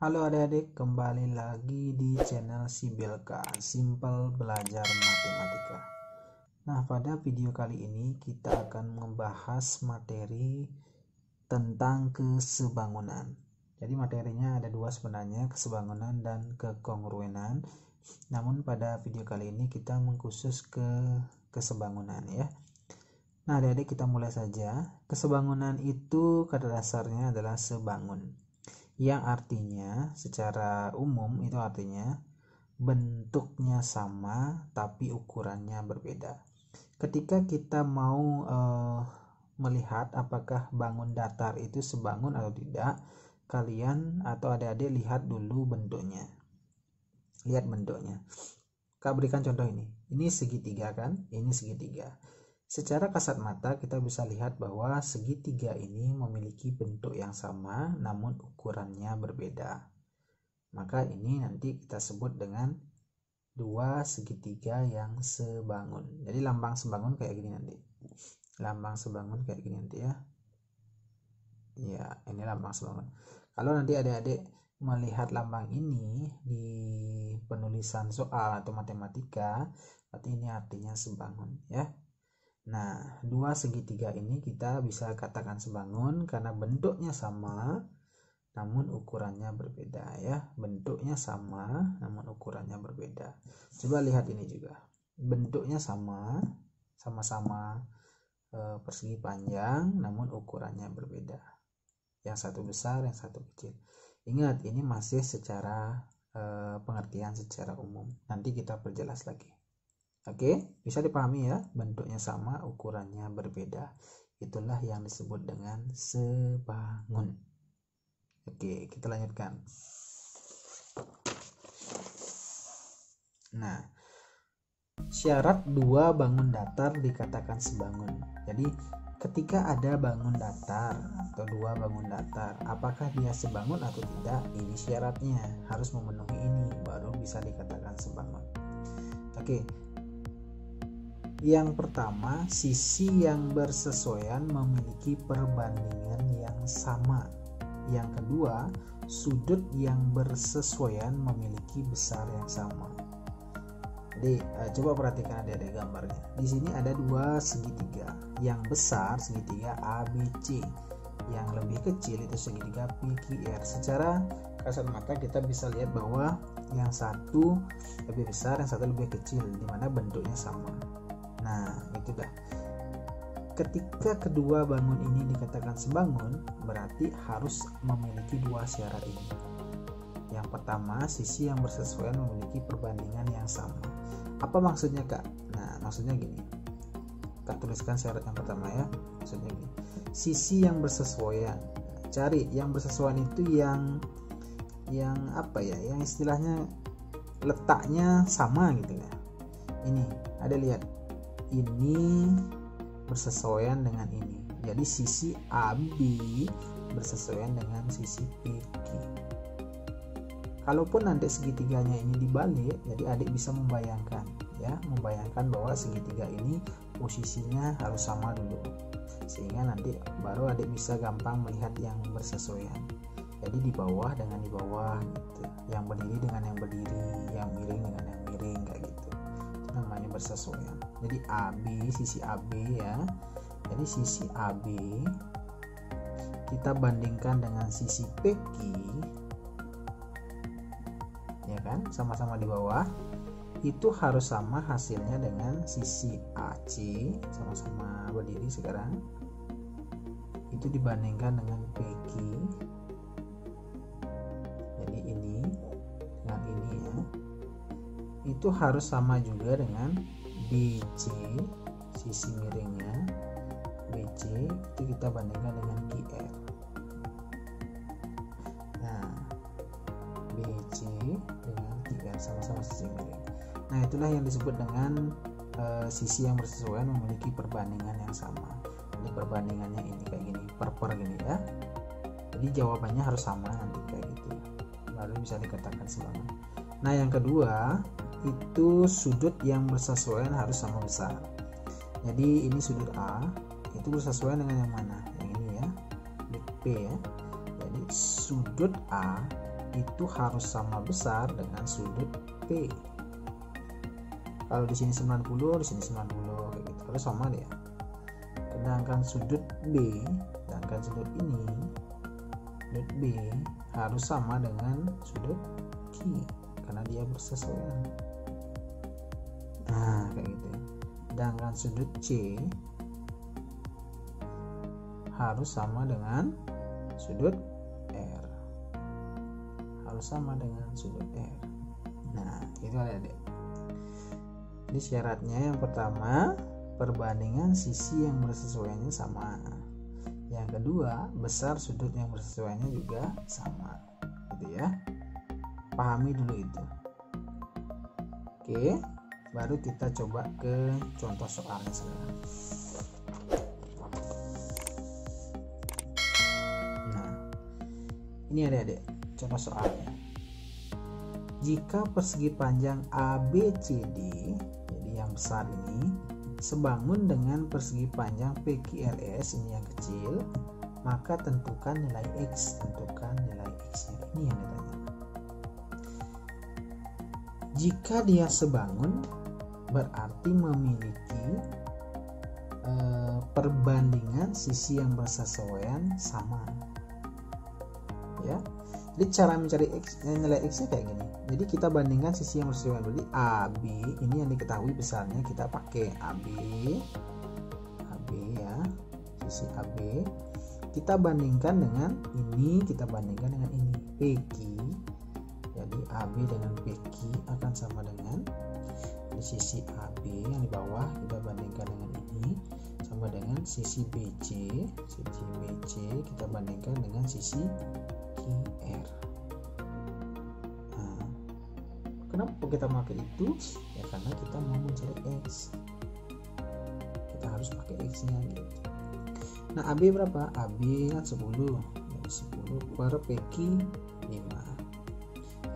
Halo adik-adik, kembali lagi di channel Sibelka, Simple Belajar Matematika. Nah, pada video kali ini kita akan membahas materi tentang kesebangunan. Jadi materinya ada dua sebenarnya, kesebangunan dan kekongruenan. Namun pada video kali ini kita mengkhusus ke kesebangunan ya. Nah, adik-adik kita mulai saja. Kesebangunan itu kata dasarnya adalah sebangun, yang artinya secara umum itu artinya bentuknya sama tapi ukurannya berbeda. Ketika kita mau melihat apakah bangun datar itu sebangun atau tidak, kalian atau adik-adik lihat dulu bentuknya. Lihat bentuknya. Kak berikan contoh ini. Ini segitiga kan? Ini segitiga. Secara kasat mata kita bisa lihat bahwa segitiga ini memiliki bentuk yang sama namun ukurannya berbeda. Maka ini nanti kita sebut dengan dua segitiga yang sebangun. Jadi lambang sebangun kayak gini nanti. Lambang sebangun kayak gini nanti ya. Ya, ini lambang sebangun. Kalau nanti adik-adik melihat lambang ini di penulisan soal atau matematika, berarti ini artinya sebangun ya. Nah, dua segitiga ini kita bisa katakan sebangun karena bentuknya sama namun ukurannya berbeda ya. Bentuknya sama namun ukurannya berbeda. Coba lihat ini juga. Bentuknya sama-sama persegi panjang namun ukurannya berbeda. Yang satu besar, yang satu kecil. Ingat, ini masih secara pengertian secara umum. Nanti kita perjelas lagi. Oke, bisa dipahami ya, bentuknya sama, ukurannya berbeda. Itulah yang disebut dengan sebangun. Oke, kita lanjutkan. Nah, syarat dua bangun datar dikatakan sebangun. Jadi, ketika ada bangun datar atau dua bangun datar, apakah dia sebangun atau tidak? Ini syaratnya, harus memenuhi ini, baru bisa dikatakan sebangun. Oke. Yang pertama, sisi yang bersesuaian memiliki perbandingan yang sama. Yang kedua, sudut yang bersesuaian memiliki besar yang sama. Jadi, coba perhatikan adik-adik gambarnya. Di sini ada dua segitiga. Yang besar segitiga ABC, yang lebih kecil itu segitiga PQR. Secara kasat mata kita bisa lihat bahwa yang satu lebih besar, yang satu lebih kecil, di mana bentuknya sama. Nah, itu dah. Ketika kedua bangun ini dikatakan sebangun, berarti harus memiliki dua syarat ini. Yang pertama, sisi yang bersesuaian memiliki perbandingan yang sama. Apa maksudnya, Kak? Nah, maksudnya gini. Kak tuliskan syarat yang pertama ya. Maksudnya gini. Sisi yang bersesuaian. Cari yang bersesuaian itu yang apa ya? Yang istilahnya letaknya sama gitu ya. Ini, ada lihat. Ini bersesuaian dengan ini. Jadi sisi AB bersesuaian dengan sisi PQ. Kalaupun nanti segitiganya ini dibalik, jadi adik bisa membayangkan ya, membayangkan bahwa segitiga ini posisinya harus sama dulu. Sehingga nanti baru adik bisa gampang melihat yang bersesuaian. Jadi di bawah dengan di bawah gitu. Yang berdiri dengan yang berdiri, yang miring dengan yang miring kayak gitu. Namanya bersesuaian. Jadi AB, sisi AB ya. Jadi sisi AB kita bandingkan dengan sisi PQ, ya kan, sama-sama di bawah, itu harus sama hasilnya dengan sisi AC, sama-sama berdiri sekarang, itu dibandingkan dengan PQ. Jadi ini dengan ini ya, itu harus sama juga dengan BC, sisi miringnya BC itu kita bandingkan dengan QR. Nah, BC dengan QR sama-sama sisi miring. Nah, itulah yang disebut dengan sisi yang bersesuaian memiliki perbandingan yang sama. Jadi perbandingannya ini kayak gini, per gini ya. Jadi jawabannya harus sama nanti kayak gitu. Baru bisa dikatakan sebangun. Nah, yang kedua itu sudut yang bersesuaian harus sama besar. Jadi ini sudut A itu bersesuaian dengan yang mana? Yang ini ya, P ya. Jadi sudut A itu harus sama besar dengan sudut P. Kalau di sini 90, di sini 90 kayak gitu. Kalau sama dia. Sedangkan sudut B, sedangkan sudut ini, sudut B harus sama dengan sudut Q karena dia bersesuaian. Nah, kayak gitu. Sedangkan sudut C harus sama dengan sudut R. Harus sama dengan sudut R. Nah, itu adik-adik. Jadi syaratnya yang pertama, perbandingan sisi yang bersesuaiannya sama. Yang kedua, besar sudut yang bersesuaiannya juga sama. Gitu ya. Pahami dulu itu. Oke, baru kita coba ke contoh soalnya sekarang. Nah, ini adik-adik contoh soalnya. Jika persegi panjang ABCD, jadi yang besar ini, sebangun dengan persegi panjang PQRS, ini yang kecil, maka tentukan nilai X. Tentukan nilai X-nya. Ini yang ditanya. Jika dia sebangun, berarti memiliki perbandingan sisi yang bersesuaian sama. Ya. Jadi cara mencari X, nilai X-nya kayak gini. Jadi kita bandingkan sisi yang bersesuaian. Jadi AB ini yang diketahui besarnya, kita pakai AB ya, sisi AB. Kita bandingkan dengan ini, kita bandingkan dengan ini, PQ. Jadi AB dengan PQ akan sama dengan sisi AB yang di bawah kita bandingkan dengan ini sama dengan sisi BC. Sisi BC kita bandingkan dengan sisi QR. Nah, kenapa kita memakai itu? Ya karena kita mau mencari X. Kita harus pakai X-nya gitu. Nah, AB berapa? AB kan 10. Jadi 10 per PQ 5.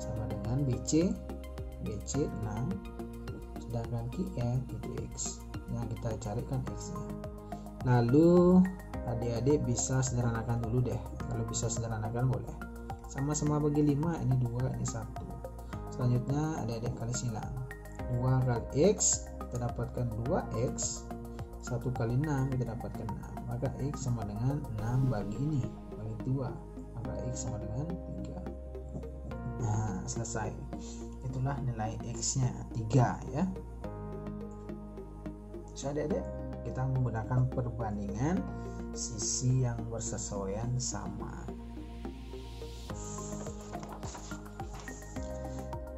Sama dengan BC 6. Sedangkan QR itu X. Yang kita carikan X-nya. Lalu adik-adik bisa sederhanakan dulu deh. Kalau bisa sederhanakan boleh. Sama-sama bagi 5, ini 2, ini 1. Selanjutnya adik-adik kali silang. 2 kali X kita dapatkan 2X. 1 kali 6 kita dapatkan 6. Maka X sama dengan 6 bagi ini, bagi 2. Maka X sama dengan 3. Nah, selesai. Itulah nilai X-nya 3 ya. So adik-adik, kita menggunakan perbandingan sisi yang bersesuaian sama.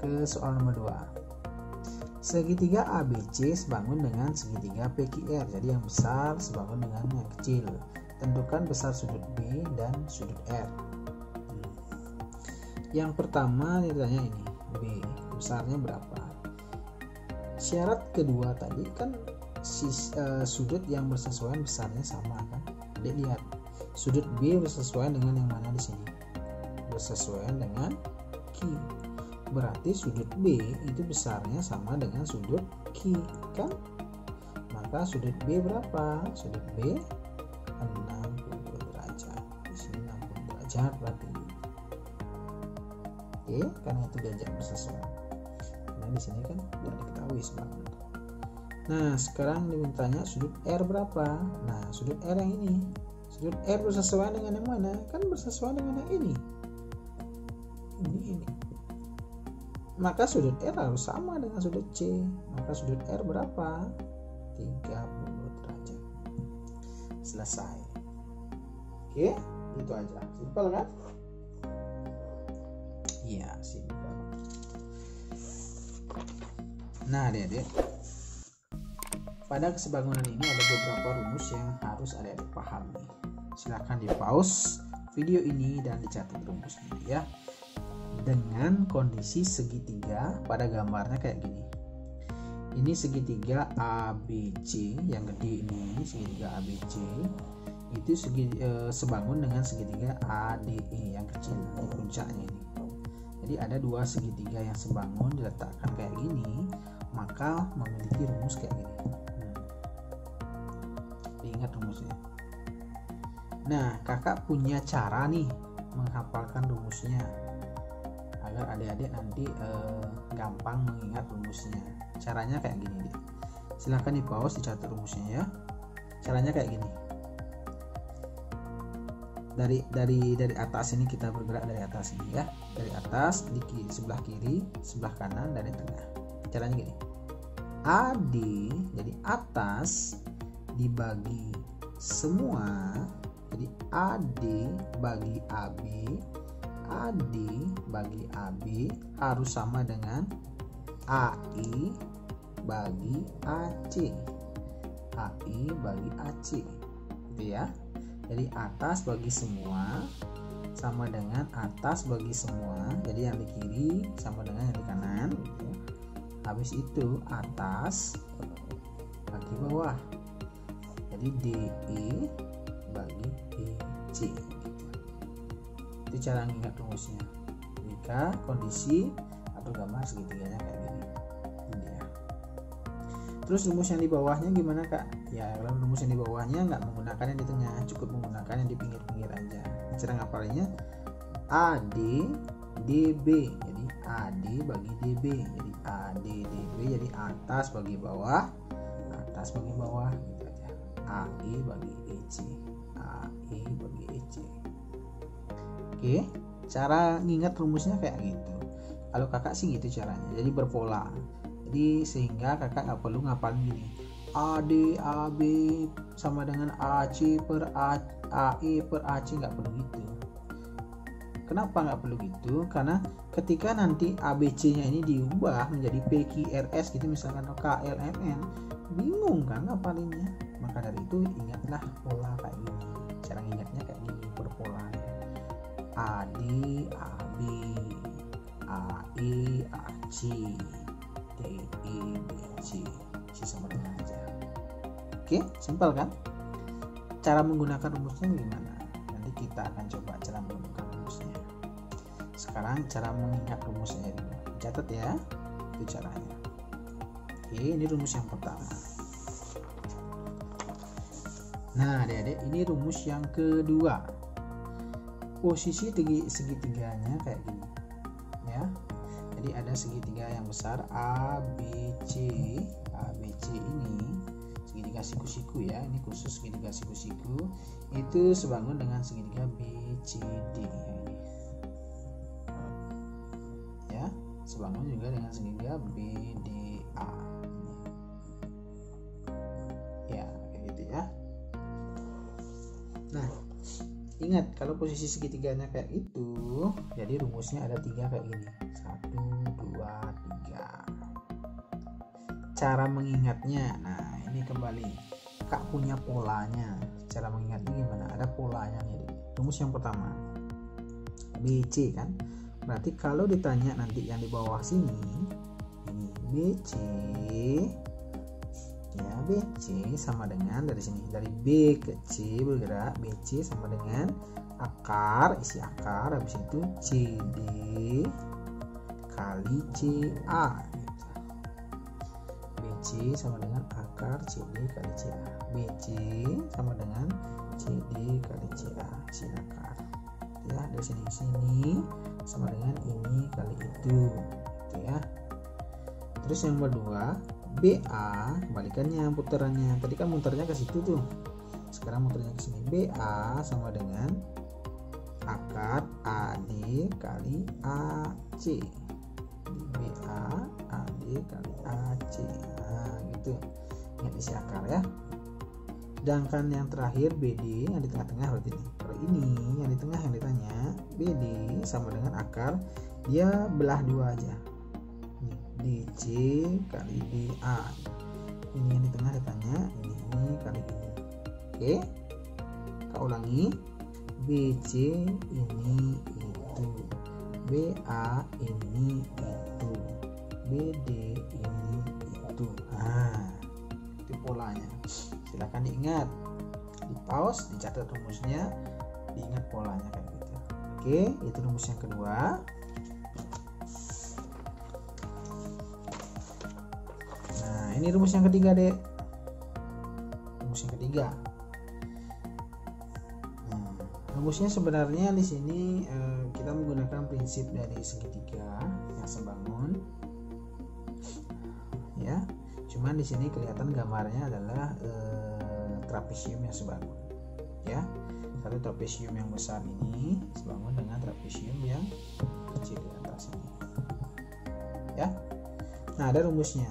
Ke soal nomor 2. Segitiga ABC sebangun dengan segitiga PQR. Jadi yang besar sebangun dengan yang kecil. Tentukan besar sudut B dan sudut R. Yang pertama ditanya ini, B besarnya berapa? Syarat kedua tadi kan sudut yang bersesuaian besarnya sama kan? Jadi lihat, sudut B bersesuaian dengan yang mana di sini? Bersesuaian dengan Q. Berarti sudut B itu besarnya sama dengan sudut Q kan? Maka sudut B berapa? Sudut B 60 derajat. Di sini 60 derajat berarti. Oke, karena itu diajak bersesuaian. Nah, di sini kan tidak diketahui sebenarnya. Nah, sekarang dimintanya sudut R berapa? Nah, sudut R yang ini. Sudut R bersesuaian dengan yang mana? Kan bersesuaian dengan yang ini. Ini. Maka sudut R harus sama dengan sudut C. Maka sudut R berapa? 30 derajat. Selesai. Oke, itu aja. Simpel kan? Iya, simpel. Nah, adik-adik, pada kesebangunan ini ada beberapa rumus yang harus adik-adik pahami. Silahkan di pause video ini dan dicatat rumusnya ya. Dengan kondisi segitiga pada gambarnya kayak gini. Ini segitiga ABC yang gede ini, segitiga ABC itu sebangun dengan segitiga ADE yang kecil di puncaknya ini. Jadi ada dua segitiga yang sebangun diletakkan kayak gini, maka memiliki rumus kayak gini. Diingat rumusnya. Nah, kakak punya cara nih menghafalkan rumusnya. agar adik-adik nanti gampang mengingat rumusnya. Caranya kayak gini deh. Silahkan di pause, dicatat rumusnya ya. Caranya kayak gini. Dari atas ini kita bergerak dari atas ini ya. Dari atas di sebelah kiri, sebelah kanan, dari tengah. Caranya gini. AD, jadi atas dibagi semua, jadi AD bagi AB, AD bagi AB harus sama dengan AI bagi AC, AI bagi AC, gitu ya. Jadi atas bagi semua sama dengan atas bagi semua, jadi yang di kiri sama dengan yang di kanan, gitu ya. Habis itu atas bagi bawah, jadi DE bagi EC, gitu. Itu cara mengingat rumusnya jika kondisi atau gambar segitiganya kayak gini. Ini ya. Terus rumus yang di bawahnya gimana kak? Ya kalau rumus yang di bawahnya nggak menggunakan yang di tengah, cukup menggunakan yang di pinggir-pinggir aja. Cara ngapalinnya AD DB, jadi AD bagi DB, jadi AD DB, jadi atas bagi bawah, atas bagi bawah, gitu aja. AI bagi EC, AI bagi EC. Oke, cara ngingat rumusnya kayak gitu. Kalau kakak sih gitu caranya, jadi berpola. Jadi sehingga kakak nggak perlu ngapalin gini, AD AB sama dengan AC per AE per AC, nggak perlu gitu. Kenapa nggak perlu gitu? Karena ketika nanti ABC-nya ini diubah menjadi PQRS gitu misalkan, KLMN, bingung kan ngapalinnya. Maka dari itu ingatlah pola kayak gini. Cara ingatnya kayak gini, berpola ya. AD AB, AE AC, DE BC, sama dengan aja. Oke, simpel kan? Cara menggunakan rumusnya gimana? Nanti kita akan coba cara menggunakan rumusnya. Sekarang cara mengingat rumusnya dulu. Catat ya, itu caranya. Oke, ini rumus yang pertama. Nah adik-adik, ini rumus yang kedua. Posisi segitiganya kayak gini ya. Jadi ada segitiga yang besar ABC. ABC ini segitiga siku-siku ya, ini khusus segitiga siku-siku, itu sebangun dengan segitiga BCD ya, sebangun juga dengan segitiga BDA ya, kayak gitu ya. Nah ingat, kalau posisi segitiganya kayak itu, jadi rumusnya ada 3 kayak gini, 1, 2, 3. Cara mengingatnya, nah ini kembali kak punya polanya. Cara mengingatnya gimana? Ada polanya nih. Rumus yang pertama BC kan, berarti kalau ditanya nanti yang di bawah sini, ini BC ya, BC sama dengan dari sini, dari B ke C bergerak, BC sama dengan akar, isi akar, habis itu CD kali CA gitu. BC sama dengan akar CD kali CA, BC sama dengan CD kali CA, isi akar ya, dari sini ke sini sama dengan ini kali itu gitu ya. Terus yang kedua BA, kebalikannya putarannya. Tadi kan muternya ke situ tuh, sekarang muternya ke sini. BA sama dengan akar AD kali AC. BA AD kali AC. Nah, gitu. Ingat isi akar ya. Sedangkan yang terakhir BD yang di tengah-tengah berarti ini. Kalau ini yang di tengah yang ditanya, BD sama dengan akar, dia belah 2 aja. DC kali DA, ini yang di tengah ditanya, ini kali ini. Oke, kita ulangi. BC ini itu, BA ini itu, BD ini itu. Nah itu polanya, silahkan diingat, di pause, dicatat rumusnya, diingat polanya kayak gitu. Oke, itu rumus yang kedua. Ini rumus yang ketiga dek, rumus yang ketiga. Rumusnya sebenarnya di sini kita menggunakan prinsip dari segitiga yang sebangun ya. Cuman di sini kelihatan gambarnya adalah trapesium yang sebangun ya. Satu trapesium yang besar ini sebangun dengan trapesium yang kecil di atas ini ya. Nah, ada rumusnya.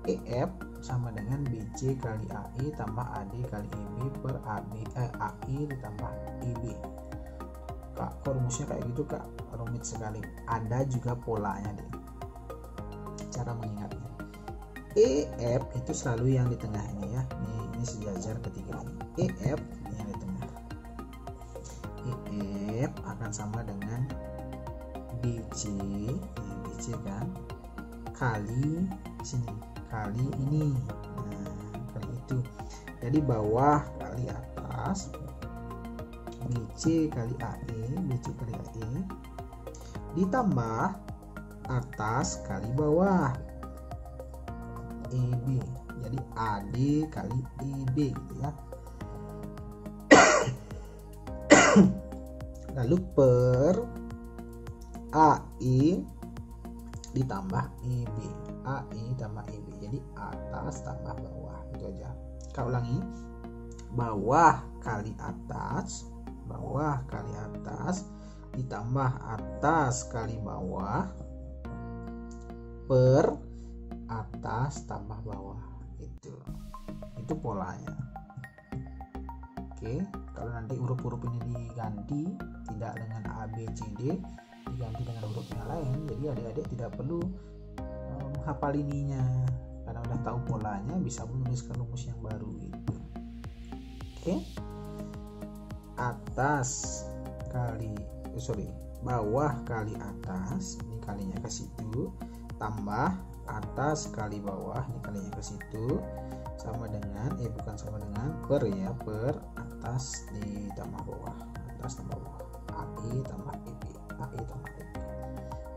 EF sama dengan BC kali AI tambah AD kali EB per AI ditambah EB. Kak, kok rumusnya kayak gitu kak? Rumit sekali. Ada juga polanya deh, cara mengingatnya. EF itu selalu yang di tengah ini ya. Ini sejajar ketiga ini. EF yang di tengah. EF akan sama dengan BC, ini BC kan, kali sini, kali ini, nah kali itu. Jadi bawah kali atas, BC kali AE, BC kali AE ditambah atas kali bawah EB. Jadi AD kali EB gitu ya. Lalu per AI ditambah EB, AI tambah EB. Jadi atas tambah bawah, itu aja. Kita ulangi. Bawah kali atas, bawah kali atas ditambah atas kali bawah per atas tambah bawah. Itu polanya. Oke, kalau nanti huruf-huruf ini diganti tidak dengan A, B, C, D, diganti dengan huruf yang lain, jadi adik-adik tidak perlu menghafal ininya, karena udah tahu polanya, bisa menuliskan rumus yang baru gitu. Oke, atas kali bawah kali atas, ini kalinya ke situ, tambah atas kali bawah, ini kalinya ke situ, sama dengan bukan sama dengan, per ya, per atas ditambah bawah, atas tambah bawah, AI tambah EB, AI tambah EB.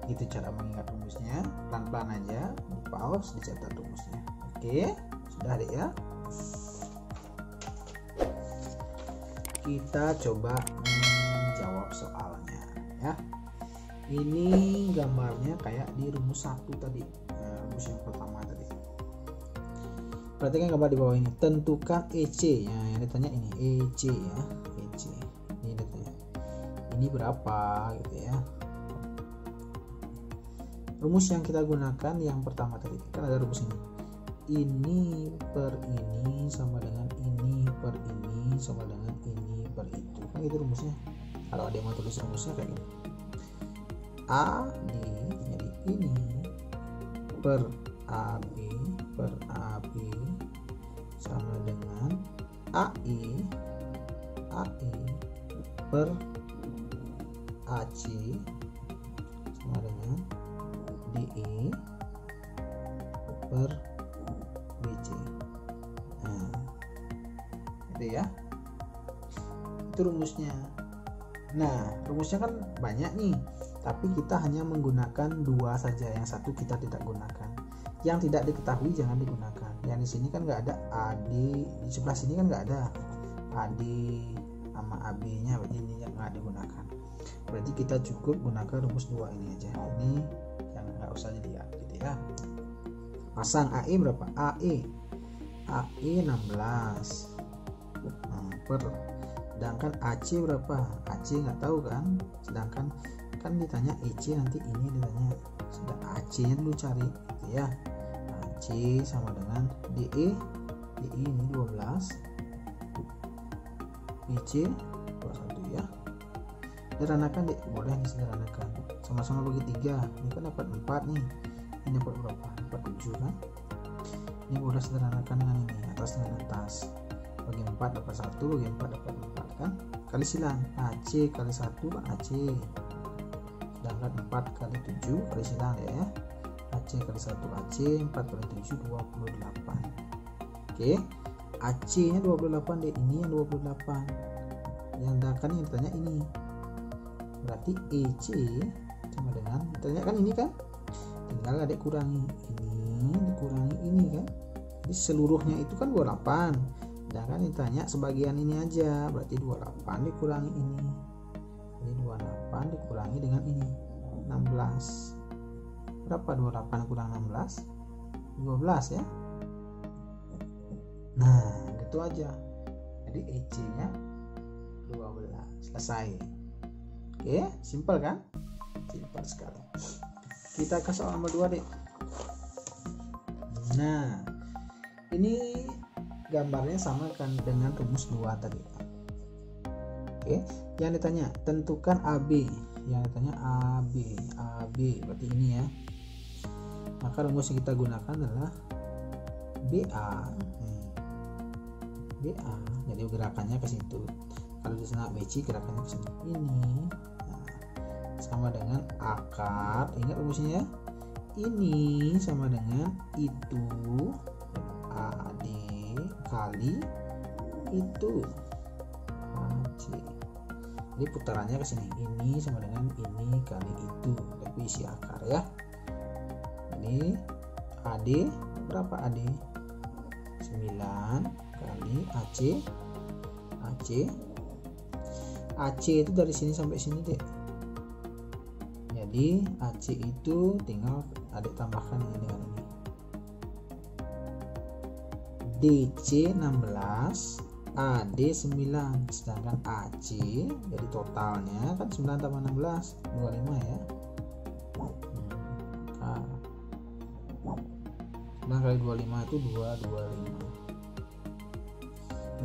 Itu cara mengingat rumusnya. Pelan-pelan aja, di pause, dicatat rumusnya. Oke, sudah deh ya. Kita coba menjawab soalnya ya. Ini gambarnya kayak di rumus 1 tadi, rumus yang pertama tadi. Perhatikan gambar di bawah ini. Tentukan EC ya, yang ditanya ini EC ya, EC. Ini ditanya. Ini berapa gitu ya. Rumus yang kita gunakan yang pertama tadi kan ada rumus ini. Ini per ini sama dengan ini per ini sama dengan ini per itu. Kan itu rumusnya. Kalau ada yang mau tulis rumusnya kayak gini. A jadi ini per AB per AB sama dengan AI per AC sama dengan DE per BC. Nah, itu ya, itu rumusnya. Nah, rumusnya kan banyak nih, tapi kita hanya menggunakan 2 saja, yang satu kita tidak gunakan. Yang tidak diketahui jangan digunakan. Yang di sini kan nggak ada AD, di sebelah sini kan nggak ada AD sama AB-nya, berarti ini yang nggak digunakan. Berarti kita cukup gunakan rumus 2 ini aja. Ini yang nggak usah dilihat gitu ya. Pasang AE berapa? AE 16 per, sedangkan AC berapa? AC nggak tahu kan, sedangkan kan ditanya EC, nanti ini ditanya, sedang AC nya dulu cari gitu ya. AC sama dengan DE ini 12, BC 21 ya. Sederhanakan deh, boleh disederhanakan, sama-sama bagi 3, ini kan dapat 4 nih, ini dapat berapa? Dapat 7 kan. Ini boleh sederhanakan dengan ini, atas dengan atas, bagi 4 dapat 1, bagi 4 dapat 4 kan, kali silang, AC kali 1 kan AC, sedangkan 4 kali 7 kali silang ya, AC kali 1 AC, 4 kali 7 28. Oke, AC nya 28 deh, ini yang 28, yang kan yang ditanya ini, berarti EC sama dengan, ditanya kan ini kan, tinggal adik kurangi ini dikurangi ini kan, jadi seluruhnya itu kan 28, sedangkan ditanya sebagian ini aja, berarti 28 dikurangi ini, jadi 28 dikurangi kurangi dengan ini 16. Berapa 28 kurang 16? 12 ya. Nah gitu aja. Jadi EC nya 12. Selesai. Oke, simpel kan? Simpel sekali. Kita ke soal nomor 2 deh. Nah ini gambarnya sama kan dengan rumus 2 tadi. Oke, yang ditanya tentukan AB. Yang ditanya AB berarti ini ya. Maka rumus yang kita gunakan adalah BA. Jadi gerakannya ke situ. Kalau di sana BC gerakannya ke sini. Ini sama dengan akar. Ingat rumusnya ya. Ini sama dengan itu AD kali itu AC. Jadi putarannya ke sini. Ini sama dengan ini kali itu. Tapi isi akar ya. Ini AD berapa AD? 9 kali AC itu dari sini sampai sini deh. Jadi AC itu tinggal adik tambahkan ini dengan ini. DC 16, AD 9, sedangkan AC jadi totalnya kan 9 tambah 16 25 ya. 9 kali 25 itu 225.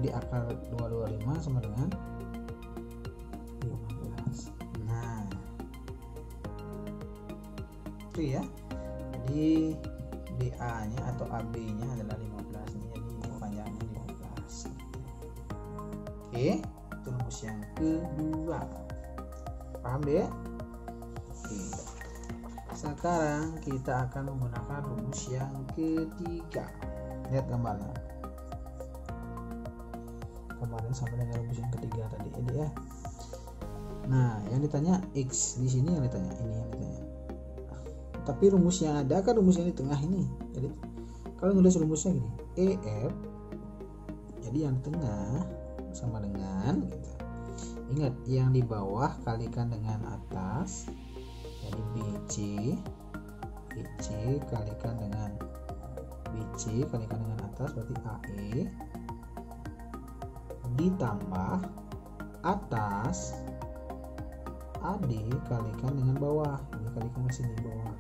Jadi akar 225 sama dengan 15. Nah itu ya. Jadi BA nya atau AB nya adalah 15. Jadi ini panjangnya 15. Oke, itu rumus yang kedua. Paham deh? Oke. Sekarang kita akan menggunakan rumus yang ketiga. Lihat gambarnya. Kemarin sama dengan rumus yang ketiga tadi ya. Nah, yang ditanya X di sini yang ditanya, ini yang ditanya. Tapi rumus yang ada kan rumus yang di tengah ini. Jadi kalau nulis rumusnya gini, EF jadi yang tengah sama dengan gitu. Ingat yang di bawah kalikan dengan atas. Jadi BC kalikan dengan BC kalikan dengan atas berarti AE ditambah atas AD kalikan dengan bawah. Ini kalikan ke sini bawah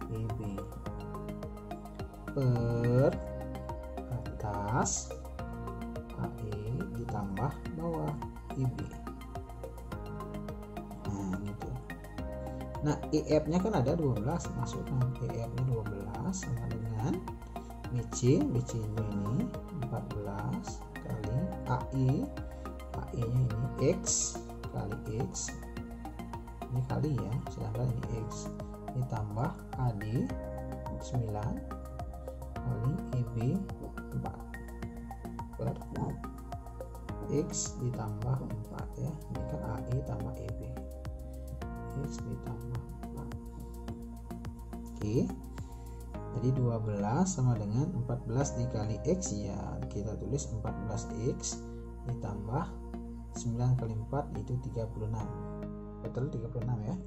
EB per atas AE ditambah bawah EB. Nah gitu. Nah EF nya kan ada 12, masukkan EF nya 12 sama dengan BC nya ini 14 kali AI nya ini X kali X ini kali ya, sedangkan ini X ditambah AD 9 kali EB 4 per X ditambah 4 ya. Ini kan AI tambah EB X ditambah 4. Oke, jadi 12 sama dengan 14 dikali X ya, kita tulis 14X ditambah 9 kali 4 itu 36. Betul 36 ya.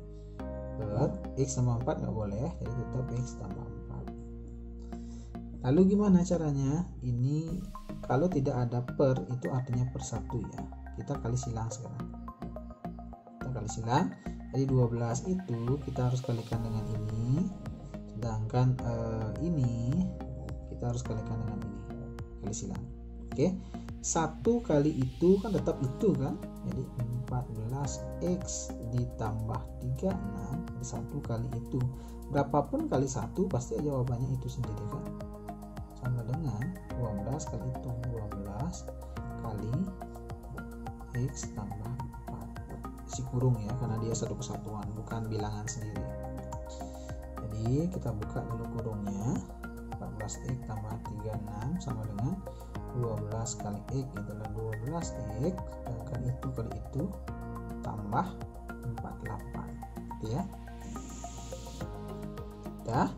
Per X sama 4 nggak boleh, jadi tetap X tambah 4. Lalu gimana caranya? Ini kalau tidak ada per itu artinya per 1 ya. Kita kali silang sekarang. Kita kali silang. Jadi 12 itu kita harus kalikan dengan ini. Sedangkan ini kita harus kalikan dengan ini. Kali silang. Oke. 1 kali itu kan tetap itu kan. Jadi 14X ditambah 36 1 kali itu. Berapapun kali 1 pasti jawabannya itu sendiri kan. Sama dengan 12 kali itu 12 kali X tambah 4 isi kurung ya, karena dia satu kesatuan bukan bilangan sendiri. Jadi kita buka dulu kurungnya. 14X tambah 36 sama dengan 12 kali X adalah 12X kali itu tambah 48 gitu ya. Dah,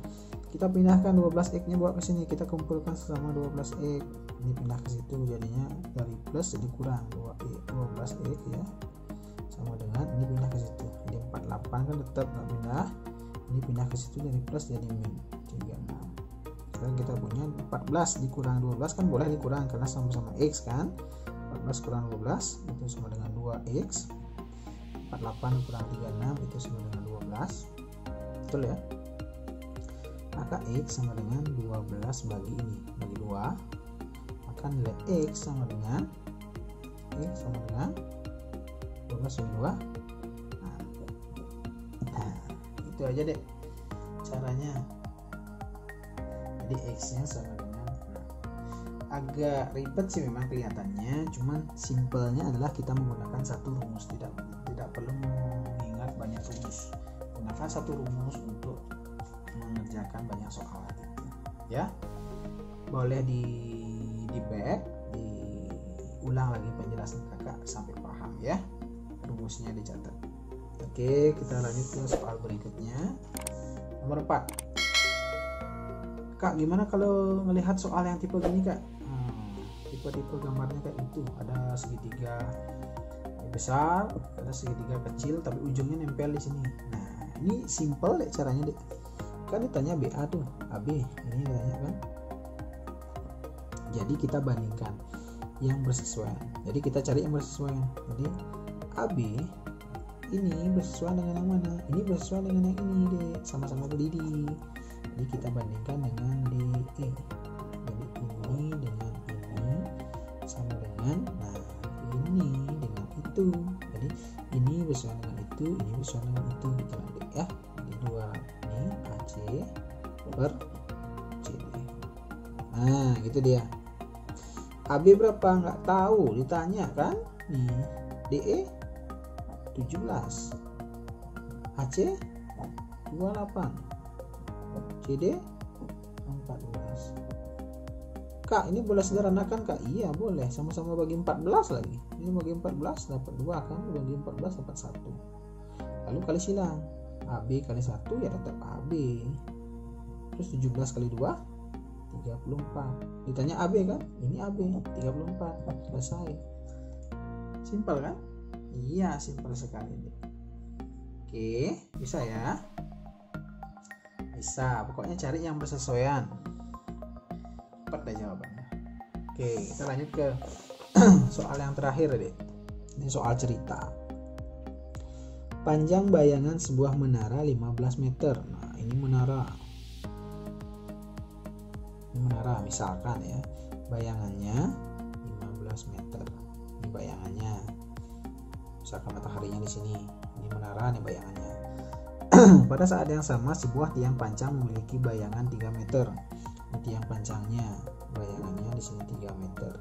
kita pindahkan 12X nya bawa ke sini, kita kumpulkan sama 12X ini pindah ke situ, jadinya dari plus jadi kurang 12X ya. sama dengan ini pindah ke situ. Jadi 48 kan tetap nggak pindah. Ini pindah ke situ dari plus jadi min 36. Sekarang kita punya 14 dikurang 12 kan boleh dikurang karena sama-sama x kan. 14 kurang 12 itu sama dengan 2x. 48 kurang 36 itu sama dengan 12. Betul ya? Maka x sama dengan 12 bagi ini, bagi 2. Maka nilai x sama dengan 12 bagi 2. Nah, itu aja deh caranya. Jadi x nya sama dengan agak ribet sih memang kelihatannya, cuman simpelnya adalah kita menggunakan satu rumus, tidak perlu mengingat banyak rumus. Gunakan satu rumus untuk mengerjakan banyak soal gitu. Ya, boleh di back, diulang lagi penjelasan kakak sampai paham ya, rumusnya dicatat. Oke, kita lanjut ke soal berikutnya. Nomor 4. Kak, gimana kalau melihat soal yang tipe gini kak? Tipe gambarnya kayak itu, ada segitiga besar, ada segitiga kecil, tapi ujungnya nempel di sini. Nah, ini simple deh caranya deh. Kan ditanya BA tuh, AB, ini ditanya kan. Jadi kita bandingkan yang bersesuaian. Jadi kita cari yang bersesuaian. Jadi AB ini bersesuaian dengan yang mana? Ini bersesuaian dengan yang ini deh, sama-sama berdiri. Jadi kita bandingkan dengan DE. Jadi ini dengan ini sama dengan, nah ini dengan itu. Jadi ini bersesuaian dengan itu, ini bersesuaian dengan itu, gitu nanti ya. Jadi 2 ini AC per CD. Nah gitu dia. AB berapa? Nggak tahu, ditanya kan. Nih DE 17, AC 28, CD 14. Kak, ini boleh sederhanakan kak? Iya boleh, sama-sama bagi 14 lagi. Ini bagi 14 dapat 2 kan, bagi 14 dapat 1. Lalu kali silang, AB kali 1 ya tetap AB. Terus 17 kali 2 34. Ditanya AB kan? Ini AB 34. Selesai. Simpel kan? Iya, simpel sekali nih. Oke, bisa ya? Bisa, pokoknya cari yang bersesuaian. Cepat deh jawabannya. Oke, kita lanjut ke soal yang terakhir deh. Ini soal cerita. Panjang bayangan sebuah menara 15 meter. Nah, ini menara. Ini menara misalkan ya. Bayangannya 15 meter. Ini bayangannya. Misalkan mataharinya di sini. Ini menara, ini bayangannya. Pada saat yang sama sebuah tiang pancang memiliki bayangan 3 meter. Ini tiang pancangnya, bayangannya di sini 3 meter.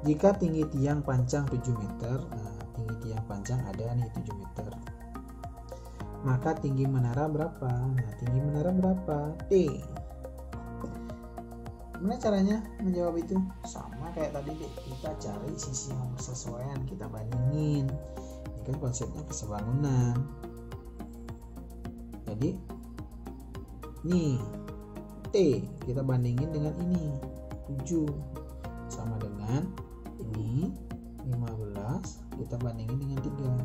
Jika tinggi tiang pancang 7 meter, nah, tinggi tiang pancang ada nih 7 meter. Maka tinggi menara berapa? Nah, tinggi menara berapa? T. Gimana caranya menjawab itu? Sama kayak tadi deh, kita cari sisi yang bersesuaian, kita bandingin. Ini kan konsepnya kesebangunan. Jadi nih T kita bandingin dengan ini 7 sama dengan ini 15 kita bandingin dengan 3.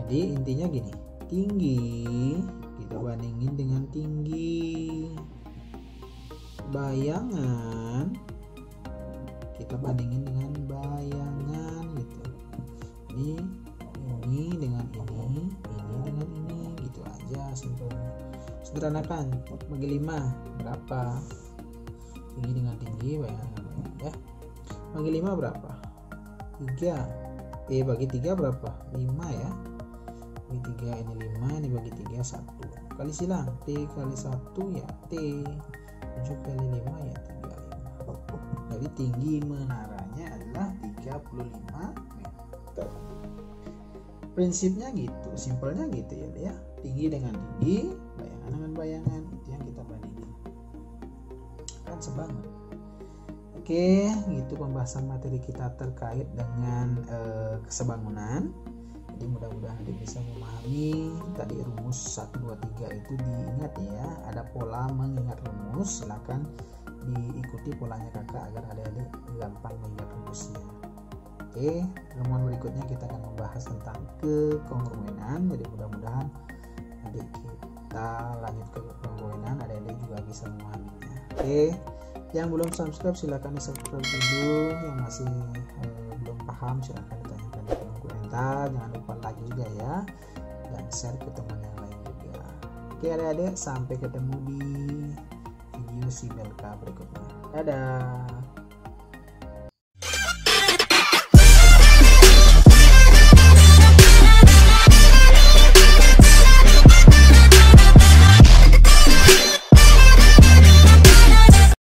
Jadi intinya gini, tinggi kita bandingin dengan tinggi, bayangan kita bandingin dengan bayangan gitu. Ini dengan ini dengan ini, gitu aja simpel. Sederhanakan, bagi 5 berapa? Tinggi dengan tinggi, bayangan ya. Bagi 5 berapa? 3. Bagi 3 berapa? 5 ya. Bagi 3 ini 5, ini bagi 3 1. Kali silang, T kali 1 ya T. 7 kali 5 ya 35. Jadi tinggi menaranya adalah 35 meter. Prinsipnya gitu, simpelnya gitu ya. Tinggi dengan tinggi, bayangan dengan bayangan, itu yang kita bandingin. Kan sebangun. Oke, gitu pembahasan materi kita terkait dengan kesebangunan. Jadi mudah-mudahan adik bisa memahami tadi rumus 1, 2, 3 itu diingat ya. Ada pola mengingat rumus, silakan diikuti polanya kakak agar adik-adik gampang mengingat rumusnya. Oke, pertemuan berikutnya kita akan membahas tentang kekongruenan. Jadi mudah-mudahan adik kita lanjut ke kekongruenan, adik-adik juga bisa memahaminya. Oke, yang belum subscribe silahkan di subscribe dulu, yang masih belum paham silahkan ditanyakan di kolom komentar. Jangan lupa like juga ya, dan share ke teman yang lain juga. Oke adik-adik, sampai ketemu di video si Belka berikutnya. Dadah.